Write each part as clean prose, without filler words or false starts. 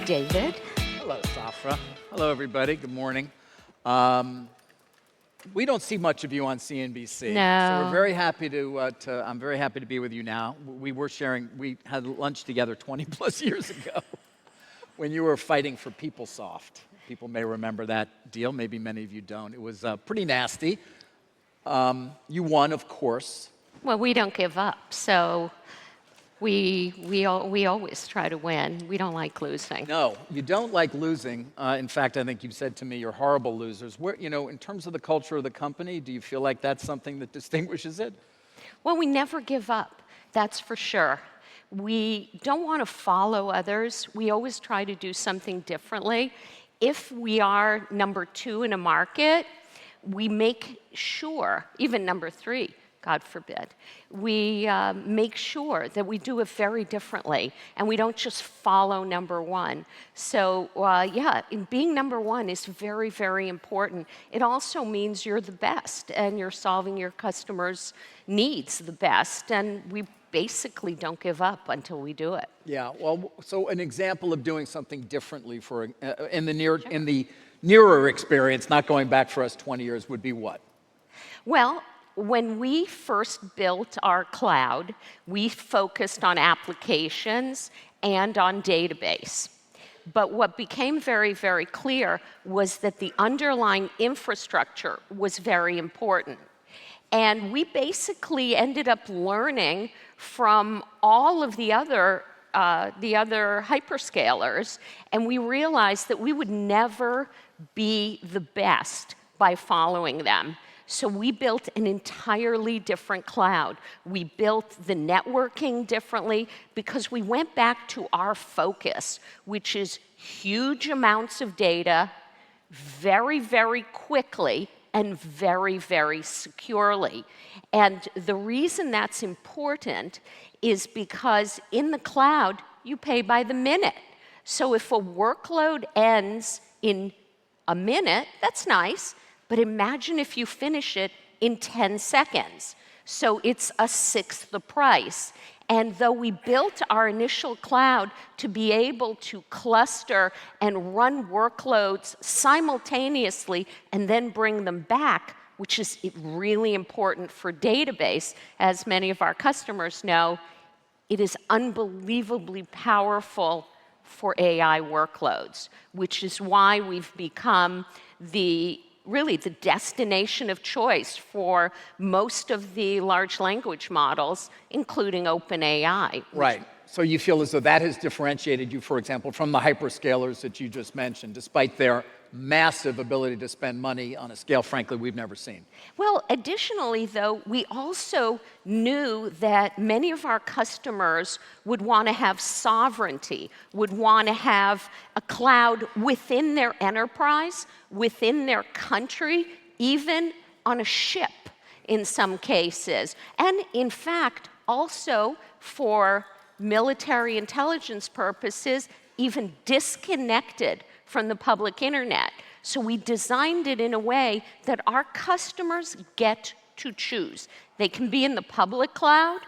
David. Hello, Safra. Hello, everybody. Good morning. We don't see much of you on CNBC. No. So we're very happy I'm very happy to be with you now. We had lunch together 20 plus years ago when you were fighting for PeopleSoft. People may remember that deal. Maybe many of you don't. It was pretty nasty. You won, of course. Well, we don't give up, so we always try to win. We don't like losing. No, you don't like losing. In fact, I think you've said to me you're horrible losers. In terms of the culture of the company, do you feel like that's something that distinguishes it? Well, we never give up, that's for sure. We don't want to follow others. We always try to do something differently. If we are number 2 in a market, we make sure, even number 3, God forbid, we make sure that we do it very differently, and we don't just follow number 1. So being number 1 is very, very important. It also means you're the best, and you're solving your customers' needs the best, and we basically don't give up until we do it. Yeah, well, so an example of doing something differently in the nearer experience, not going back for us 20 years, would be what? Well, when we first built our cloud, we focused on applications and on database. But what became very, very clear was that the underlying infrastructure was very important. And we basically ended up learning from all of the other hyperscalers, and we realized that we would never be the best by following them. So we built an entirely different cloud. We built the networking differently because we went back to our focus, which is huge amounts of data, very, very quickly, and very, very securely. And the reason that's important is because in the cloud, you pay by the minute. So if a workload ends in a minute, that's nice. But imagine if you finish it in 10 seconds. So it's a sixth the price. And though we built our initial cloud to be able to cluster and run workloads simultaneously and then bring them back, which is really important for database, as many of our customers know, it is unbelievably powerful for AI workloads, which is why we've become really the destination of choice for most of the large language models, including OpenAI. Right. So you feel as though that has differentiated you, for example, from the hyperscalers that you just mentioned, despite their massive ability to spend money on a scale, frankly, we've never seen. Well, additionally, though, we also knew that many of our customers would want to have sovereignty, would want to have a cloud within their enterprise, within their country, even on a ship in some cases. And in fact, also for military intelligence purposes, even disconnected from the public internet. So we designed it in a way that our customers get to choose. They can be in the public cloud,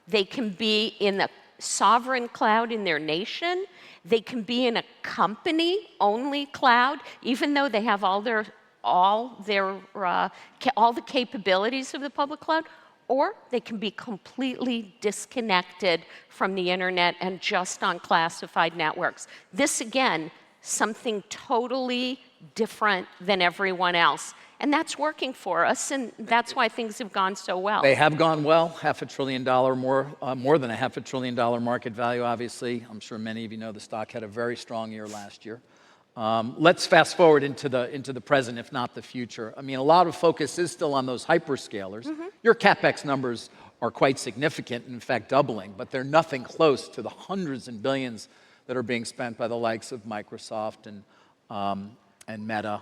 they can be in the sovereign cloud in their nation, they can be in a company-only cloud, even though they have all the capabilities of the public cloud, or they can be completely disconnected from the internet and just on classified networks. This, again, something totally different than everyone else. And that's working for us, and that's why things have gone so well. They have gone well, $500 billion more than $500 billion market value, obviously. I'm sure many of you know the stock had a very strong year last year. Let's fast forward into the present, if not the future. I mean, a lot of focus is still on those hyperscalers. Mm-hmm. Your CapEx numbers are quite significant, in fact, doubling, but they're nothing close to the hundreds and billions that are being spent by the likes of Microsoft and Meta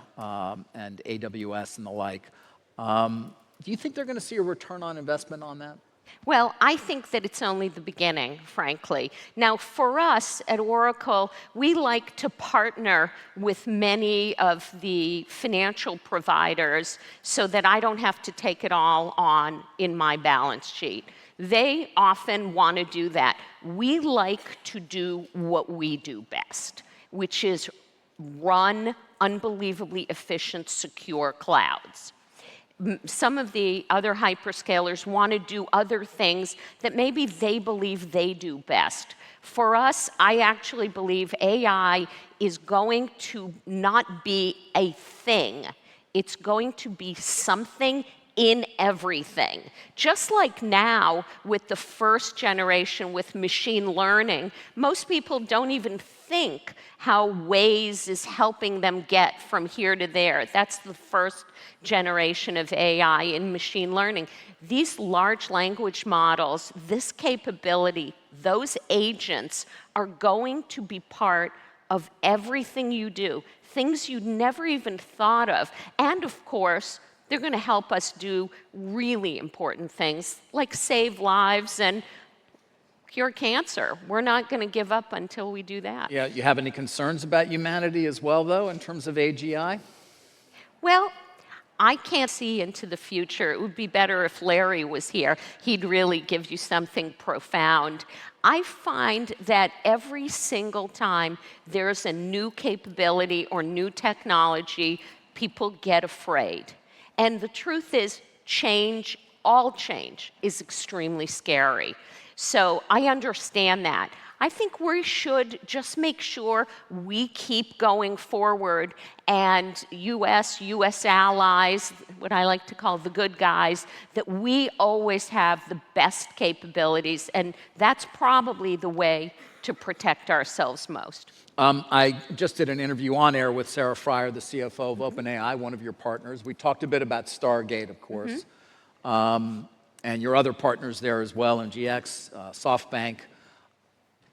and AWS and the like. Do you think they're going to see a return on investment on that? Well, I think that it's only the beginning, frankly. Now, for us at Oracle, we like to partner with many of the financial providers so that I don't have to take it all on in my balance sheet. They often want to do that. We like to do what we do best, which is run unbelievably efficient, secure clouds. Some of the other hyperscalers want to do other things that maybe they believe they do best. For us, I actually believe AI is going to not be a thing. It's going to be something in everything. Just like now with the first generation with machine learning, most people don't even think how Waze is helping them get from here to there. That's the first generation of AI in machine learning. These large language models, this capability, those agents are going to be part of everything you do, things you never even thought of. And of course, they're going to help us do really important things like save lives and cure cancer. We're not going to give up until we do that. Yeah, you have any concerns about humanity as well, though, in terms of AGI? Well, I can't see into the future. It would be better if Larry was here. He'd really give you something profound. I find that every single time there's a new capability or new technology, people get afraid. And the truth is, change, all change, is extremely scary. So I understand that. I think we should just make sure we keep going forward, and US allies, what I like to call the good guys, that we always have the best capabilities, and that's probably the way to protect ourselves most. I just did an interview on air with Sarah Fryer, the CFO of OpenAI, one of your partners. We talked a bit about Stargate, of course, and your other partners there as well, in GX, SoftBank.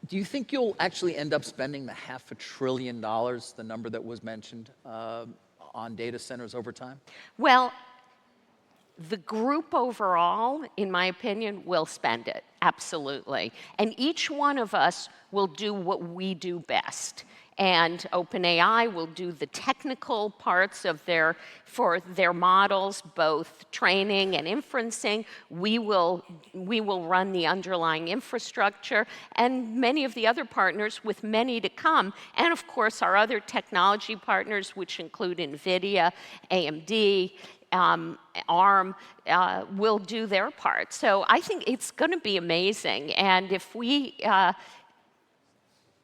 Do you think you'll actually end up spending the $500 billion, the number that was mentioned, on data centers over time? Well, the group overall, in my opinion, will spend it, absolutely. And each one of us will do what we do best. And OpenAI will do the technical parts of for their models, both training and inferencing. We will run the underlying infrastructure, and many of the other partners, with many to come, and of course our other technology partners, which include NVIDIA, AMD, ARM, will do their part. So I think it's going to be amazing. And if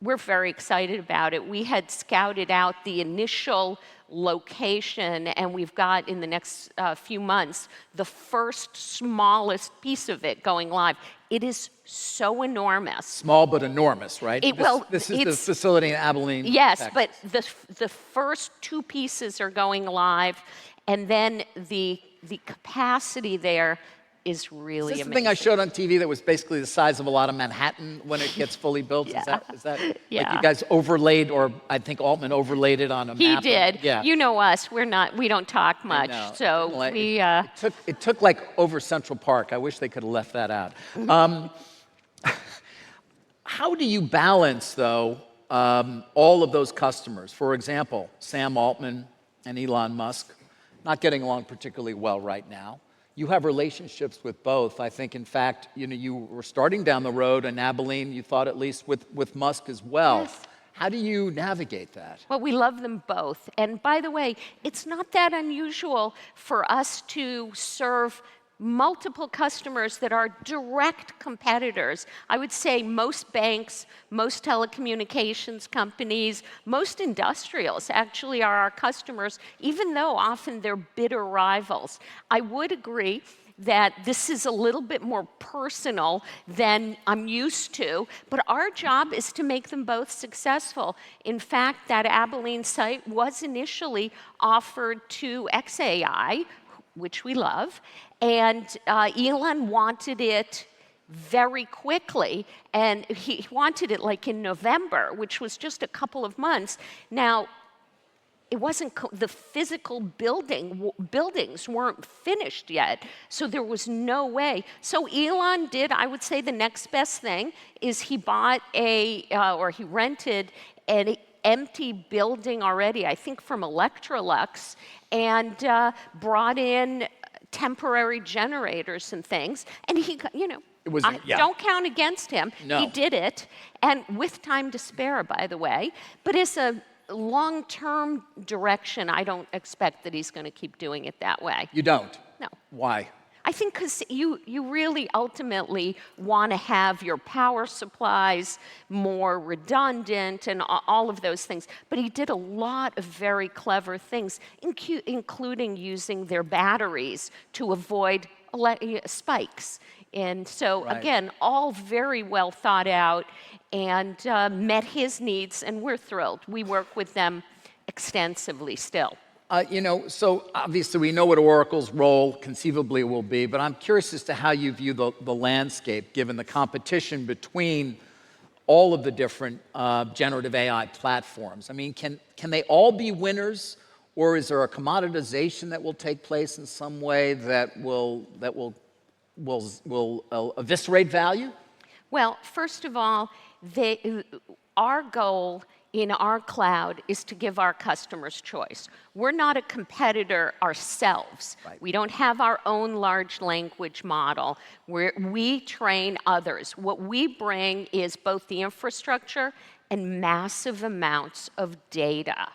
we're very excited about it. We had scouted out the initial location, and we've got, in the next few months, the first smallest piece of it going live. It is so enormous. Small but enormous, right? This is the facility in Abilene, yes, Texas. But the first two pieces are going live, and then the capacity there is really Is this amazing. the thing I showed on TV that was basically the size of a lot of Manhattan when it gets fully built? Yeah. Is that Yeah. like you guys overlaid, or I think Altman overlaid it on a He map? did. Yeah. You know us. We don't talk much. know. So Like, we. It took like over Central Park. I wish they could have left that out. How do you balance, though, all of those customers? For example, Sam Altman and Elon Musk, not getting along particularly well right now. You have relationships with both. I think, in fact, you were starting down the road in Abilene, you thought, at least with Musk as well. Yes. How do you navigate that? Well, we love them both. And by the way, it's not that unusual for us to serve multiple customers that are direct competitors. I would say most banks, most telecommunications companies, most industrials actually are our customers, even though often they're bitter rivals. I would agree that this is a little bit more personal than I'm used to, but our job is to make them both successful. In fact, that Abilene site was initially offered to xAI, which we love, and Elon wanted it very quickly, and he wanted it like in November, which was just a couple of months. Now, it wasn't the physical buildings weren't finished yet, so there was no way. So Elon did, I would say, the next best thing is he bought or he rented an empty building already, I think from Electrolux, and brought in temporary generators and things, and he, It was, yeah. Don't count against him. No. He did it, and with time to spare, by the way. But as a long-term direction, I don't expect that he's going to keep doing it that way. You don't? No. Why? I think because you really ultimately want to have your power supplies more redundant and all of those things. But he did a lot of very clever things, including using their batteries to avoid spikes. And so, Right. again, all very well thought out and met his needs, and we're thrilled. We work with them extensively still. You know, so obviously we know what Oracle's role conceivably will be, but I'm curious as to how you view the landscape, given the competition between all of the different generative AI platforms. I mean, can they all be winners, or is there a commoditization that will take place in some way that will eviscerate value? Well, first of all, our goal in our cloud is to give our customers choice. We're not a competitor ourselves. Right. We don't have our own large language model. We train others. What we bring is both the infrastructure and massive amounts of data.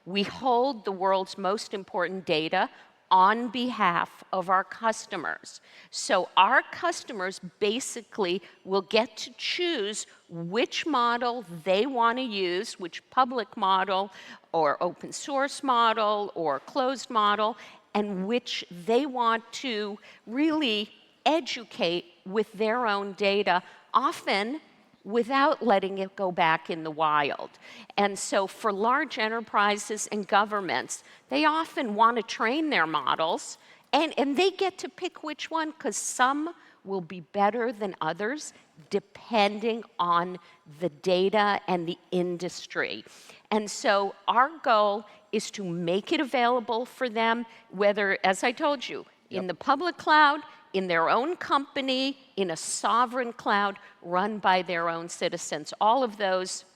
We hold the world's most important data on behalf of our customers. So our customers basically will get to choose which model they want to use, which public model or open source model or closed model, and which they want to really educate with their own data, often without letting it go back in the wild. And so for large enterprises and governments, they often want to train their models, and they get to pick which one, because some will be better than others depending on the data and the industry. And so our goal is to make it available for them, whether, as I told you, in the public cloud, in their own company, in a sovereign cloud run by their own citizens. All of those,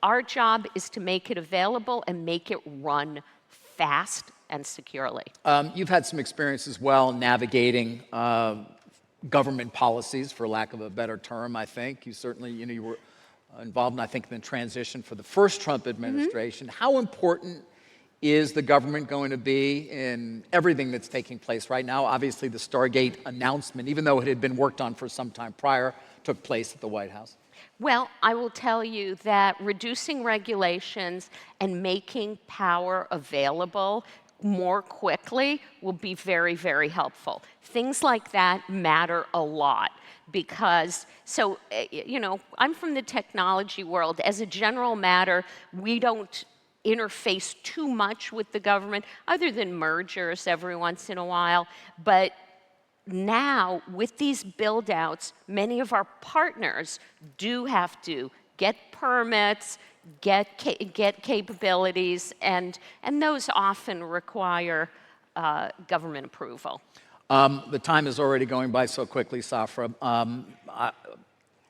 our job is to make it available and make it run fast and securely. You've had some experience as well navigating government policies, for lack of a better term, I think. You certainly, you were involved in, I think, in the transition for the first Trump administration. Mm-hmm. How important is the government going to be in everything that's taking place right now? Obviously, the Stargate announcement, even though it had been worked on for some time prior, took place at the White House. Well, I will tell you that reducing regulations and making power available more quickly will be very, very helpful. Things like that matter a lot because, I'm from the technology world. As a general matter, we don't interface too much with the government, other than mergers every once in a while. But now, with these build-outs, many of our partners do have to get permits, get capabilities, and those often require government approval. The time is already going by so quickly, Safra.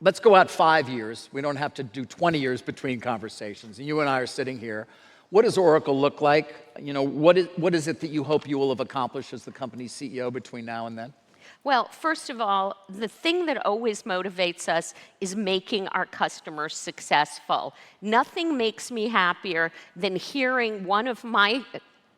Let's go out 5 years. We don't have to do 20 years between conversations. And you and I are sitting here. What does Oracle look like? What is it that you hope you will have accomplished as the company's CEO between now and then? Well, first of all, the thing that always motivates us is making our customers successful. Nothing makes me happier than hearing one of my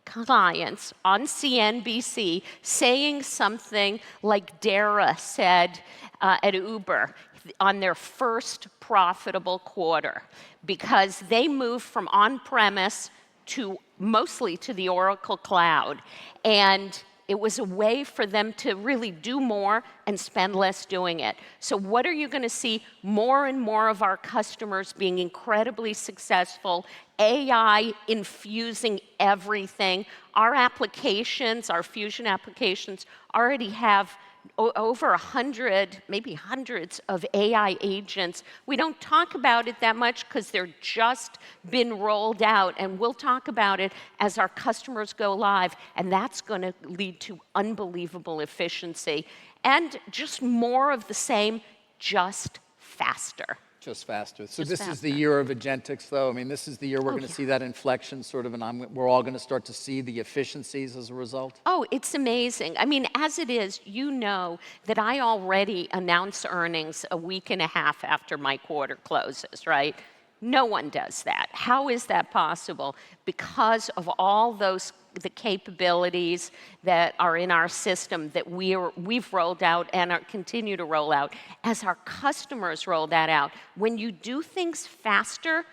clients on CNBC saying something like Dara said at Uber on their first profitable quarter, because they moved from on-premise to mostly to the Oracle Cloud. And it was a way for them to really do more and spend less doing it. So what are you going to see? More and more of our customers being incredibly successful, AI infusing everything. Our applications, our Fusion applications, already have over 100, maybe hundreds of AI agents. We don't talk about it that much because they're just been rolled out, and we'll talk about it as our customers go live, and that's going to lead to unbelievable efficiency and just more of the same, just faster. Just faster. So Just this is the faster. year of agentics, though? I mean, this is the year we're Oh, going to yeah. see that inflection sort of, and we're all going to start to see the efficiencies as a result? Oh, it's amazing. I mean, as it is, you know that I already announce earnings a week and a half after my quarter closes, right? No one does that. How is that possible? Because of all the capabilities that are in our system that we've rolled out and continue to roll out. As our customers roll that out, when you do things faster,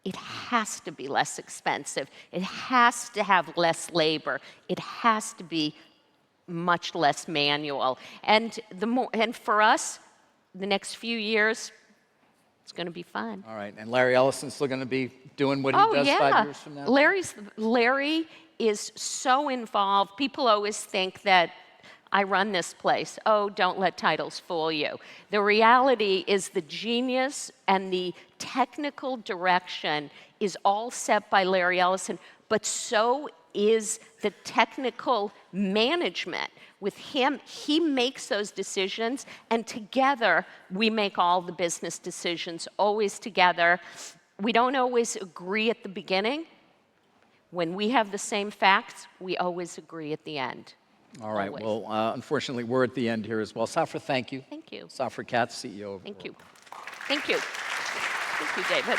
it has to be less expensive. It has to have less labor. It has to be much less manual. And for us, the next few years, it's going to be fun. All right, and Larry Ellison's still going to be doing what he Oh, does yeah. 5 years from now? Larry is so involved. People always think that I run this place. Oh, don't let titles fool you. The reality is the genius and the technical direction is all set by Larry Ellison, but so is the technical management. With him, he makes those decisions, and together we make all the business decisions, always together. We don't always agree at the beginning. When we have the same facts, we always agree at the end. All right, Always. well, unfortunately, we're at the end here as well. Safra, thank you. Thank you. Safra Catz, CEO of Thank you. Thank you. Thank you, David.